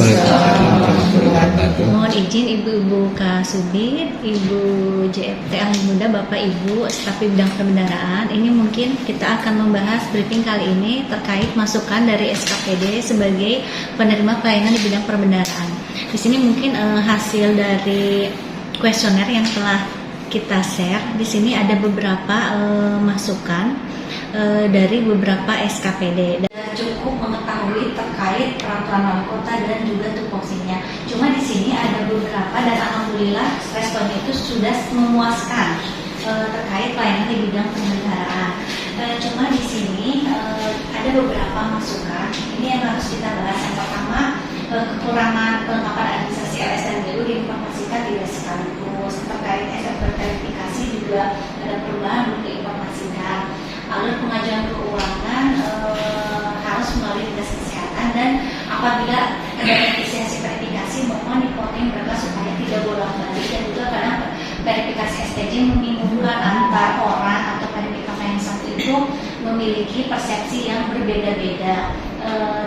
Waalaikumsalam warahmatullahi wabarakatuh. Mohon izin Ibu-Ibu Kasubit, Ibu JFT Ahli Muda, Bapak Ibu staf bidang perbendaharaan. Ini mungkin kita akan membahas briefing kali ini terkait masukan dari SKPD sebagai penerima pelayanan di bidang perbendaharaan. Di sini mungkin hasil dari kuesioner yang telah kita share. Di sini ada beberapa masukan dari beberapa SKPD. Cukup mengetahui terkait peraturan wali kota dan juga tupoksinya. Cuma di sini ada beberapa dan alhamdulillah responnya itu sudah memuaskan terkait pelayanan di bidang penyelenggaraan. Cuma di sini ada beberapa masukan. Ini yang harus kita bahas. Yang pertama, kekurangan kelengkapan administrasi LSMDU diinformasikan tidak sekaligus. Terkait verifikasi juga ada perubahan untuk diinformasikan. Alur pengajuan keuangan harus melalui dinas kesehatan, dan apabila ada efisiensi verifikasi mohon dipotong berkas supaya tidak bolak-balik, dan juga kadang verifikasi STJ membingungkan antar orang atau verifikator yang satu itu memiliki persepsi yang berbeda-beda,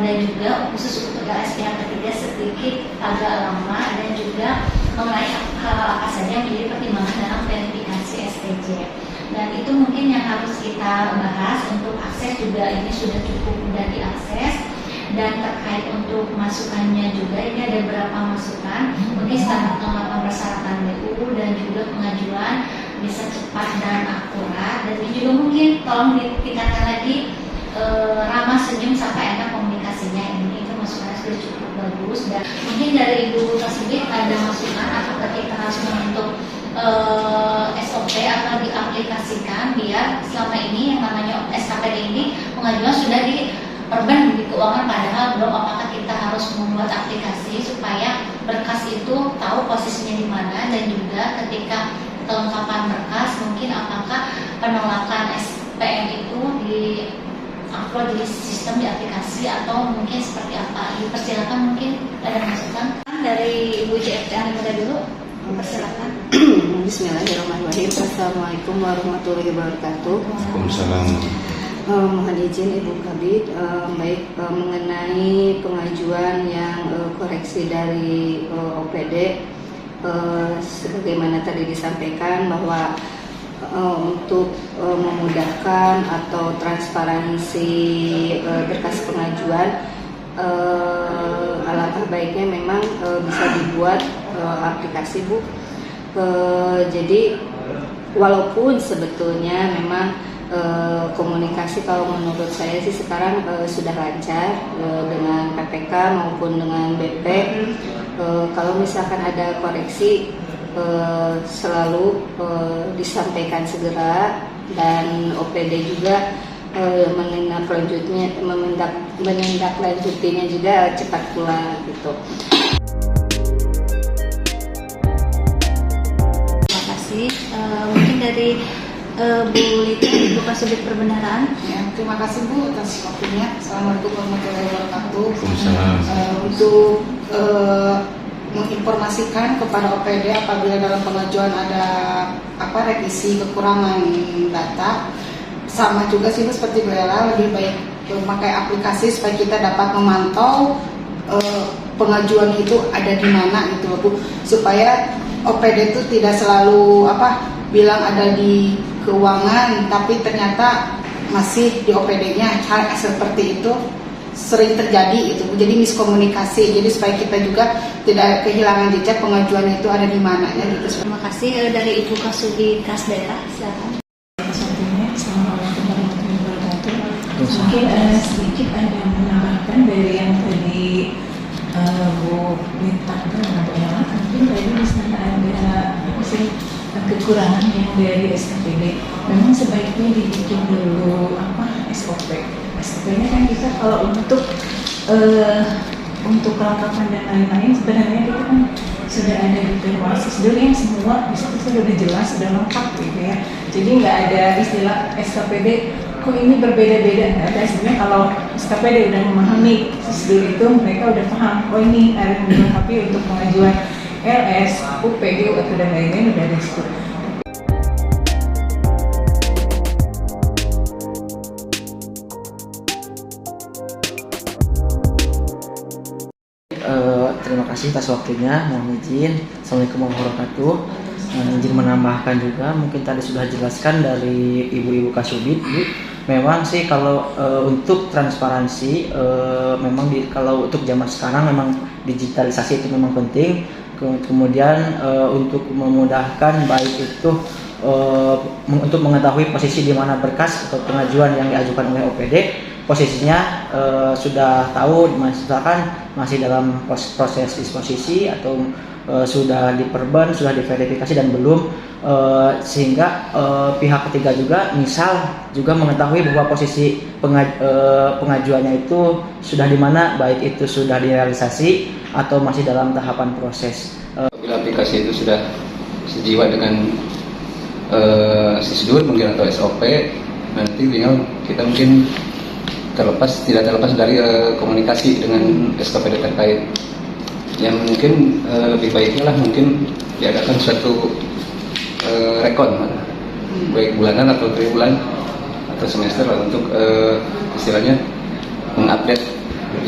dan juga khusus untuk LS pihak ketiga sedikit agak lama, dan juga mengenai hal apa saja yang menjadi pertimbangan dalam verifikasi STJ. Dan itu mungkin yang harus kita bahas. Untuk akses juga ini sudah cukup mudah diakses, dan terkait untuk masukannya juga ini ada beberapa masukan. Mungkin standar kelengkapan persyaratan BU dan juga pengajuan bisa cepat dan akurat, dan ini juga mungkin tolong ditingkatkan lagi ramah, senyum, sampai enak komunikasinya. Ini itu masukannya sudah cukup bagus. Dan mungkin dari Ibu Kasubit ada masukan apakah kita harus membentuk SOP atau diaplikasikan biar selama ini yang namanya SKPD ini pengajuan sudah diperban di keuangan, padahal belum. Apakah kita harus membuat aplikasi supaya berkas itu tahu posisinya di mana, dan juga ketika kelengkapan berkas mungkin apakah penolakan SPM itu di upload di sistem di aplikasi atau mungkin seperti apa. Dipersilakan, mungkin ada masukan dari Ibu JFT Ahli Muda dulu. Persilakan. Bismillahirrahmanirrahim. Assalamualaikum warahmatullahi wabarakatuh. Waalaikumsalam. Mohon izin Ibu Kabid, baik mengenai pengajuan yang koreksi dari OPD, sebagaimana tadi disampaikan bahwa untuk memudahkan atau transparansi berkas pengajuan, alangkah baiknya memang bisa dibuat aplikasi, Bu. Jadi walaupun sebetulnya memang komunikasi kalau menurut saya sih sekarang sudah lancar dengan PPK maupun dengan BP. Kalau misalkan ada koreksi selalu disampaikan segera, dan OPD juga menindaklanjutinya juga cepat pula gitu. Terima kasih. Mungkin dari Bu Lita, Ibu Kasubit Perbendaharaan. Ya, terima kasih Bu atas waktunya. Assalamualaikum warahmatullahi wabarakatuh. Waalaikumsalam. Untuk menginformasikan kepada OPD apabila dalam pengajuan ada revisi kekurangan data, sama juga sih Bu, seperti Bu Ella, lebih baik memakai aplikasi supaya kita dapat memantau pengajuan itu ada di mana gitu Bu, supaya OPD itu tidak selalu bilang ada di keuangan tapi ternyata masih di OPD-nya. Hal seperti itu sering terjadi itu, jadi miskomunikasi. Jadi supaya kita juga tidak kehilangan jejak pengajuan itu ada di mana ya gitu. Terima kasih. Dari Ibu Kasubit Kas Daerah, silakan. Assalamualaikum warahmatullahi wabarakatuh. Mungkin sedikit ada menambahkan dari yang tadi Bu minta dengan mungkin tadi di sana ada kekurangan yang dari SKPD. Memang sebaiknya dibikin dulu SOP. SOP-nya kan kita kalau untuk kelengkapan dan lain-lain sebenarnya kita kan sudah ada di POASIS dulu yang semua disitu sudah jelas, sudah lengkap gitu ya. Jadi nggak ada istilah SKPD kok ini berbeda-beda, nggak ada. Sebenarnya kalau SKPD udah memahami prosedur itu, mereka udah paham ini harus dilengkapi untuk pengajuan LS, UPG atau dan lain-lain udah ada situ. kasih atas waktunya. Mohon izin. Assalamualaikum warahmatullahi wabarakatuh. Izin menambahkan juga, mungkin tadi sudah jelaskan dari Ibu-Ibu Kasubit, Bu. Memang sih kalau untuk transparansi, memang kalau untuk zaman sekarang memang digitalisasi itu memang penting. Kemudian untuk memudahkan baik itu untuk mengetahui posisi di mana berkas atau pengajuan yang diajukan oleh OPD, posisinya sudah tahu, misalkan masih dalam proses disposisi atau sudah diperban, sudah diverifikasi dan belum, sehingga pihak ketiga juga misal juga mengetahui bahwa posisi pengajuannya itu sudah di mana, baik itu sudah direalisasi atau masih dalam tahapan proses. Bila aplikasi itu sudah sejiwa dengan SISDUR mungkin atau SOP, nanti tinggal kita mungkin tidak terlepas dari komunikasi dengan SKPD terkait. Yang mungkin lebih baiknya lah mungkin diadakan suatu rekon, baik bulanan atau triwulan atau semester lah, untuk istilahnya mengupdate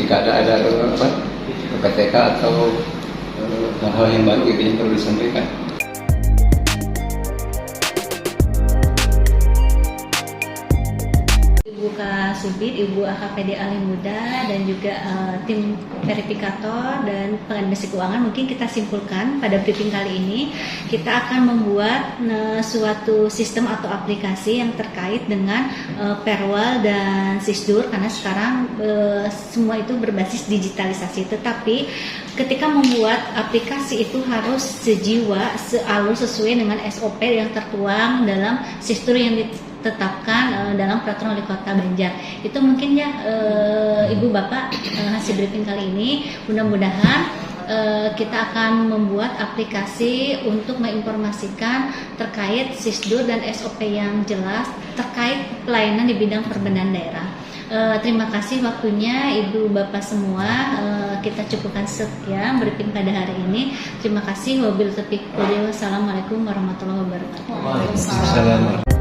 jika ada PTK atau hal-hal yang baru gitu yang perlu disampaikan. Ibu Kasubit, Ibu AKPD Alim Muda, dan juga tim verifikator dan pengadministrasi keuangan, mungkin kita simpulkan pada briefing kali ini kita akan membuat suatu sistem atau aplikasi yang terkait dengan Perwal dan SISDUR, karena sekarang semua itu berbasis digitalisasi. Tetapi ketika membuat aplikasi itu harus sejiwa, sealur, sesuai dengan SOP yang tertuang dalam SISDUR yang ditetapkan dalam peraturan wali kota Banjar. Itu mungkin ya Ibu Bapak hasil briefing kali ini. Mudah-mudahan kita akan membuat aplikasi untuk menginformasikan terkait SISDUR dan SOP yang jelas terkait pelayanan di bidang perbendaharaan daerah. Terima kasih waktunya Ibu Bapak semua. Kita cukupkan sekian briefing pada hari ini. Terima kasih. Wabillahi taufiq. Wassalamualaikum warahmatullahi wabarakatuh. Waalaikumsalam.